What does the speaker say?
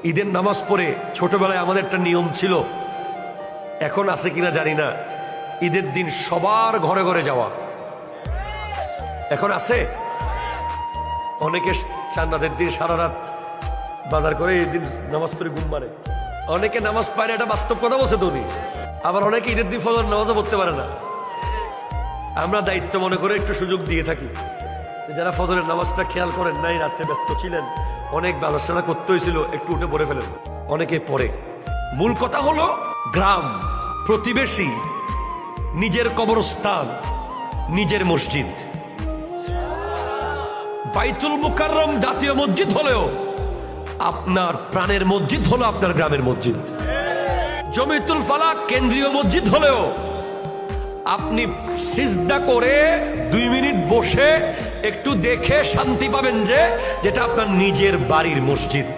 ঈদের নামাজ পড়ে ছোটবেলায় আমাদের একটা নিয়ম ছিল, এখন আছে কিনা জানি না, ঈদের দিন সবার ঘরে ঘরে যাওয়া। এখন আছে? অনেকে চান্নাদের দিন সারা রাত বাজার করে ঈদের দিন নামাজ পড়ে ঘুম মারে। অনেকে নামাজ পায় না, এটা বাস্তব কথা বলছে তো উনি। আবার অনেকে ঈদের দিন ফজর নামাজও পড়তে পারে না। আমরা দায়িত্ব মনে করে একটু সুযোগ দিয়ে থাকি। যারা ফজরের নামাজটা খেয়াল করেন নাই, রাত্রে ব্যস্ত ছিলেন, অনেক আলোচনা করতে হয়েছিল, একটু উঠে পড়ে ফেলেন। অনেকে পড়ে। মূল কথা হলো গ্রাম, প্রতিবেশী, নিজের কবরস্থান, নিজের মসজিদ। বাইতুল মুকাররম জাতীয় মসজিদ হলেও আপনার প্রাণের মসজিদ হলো আপনার গ্রামের মসজিদ। জমিতুল ফালাক কেন্দ্রীয় মসজিদ হলেও আপনি সিজদা করে 2 মিনিট বসে একটু দেখে শান্তি পাবেন যে যেটা আপনার নিজের বাড়ির মসজিদ।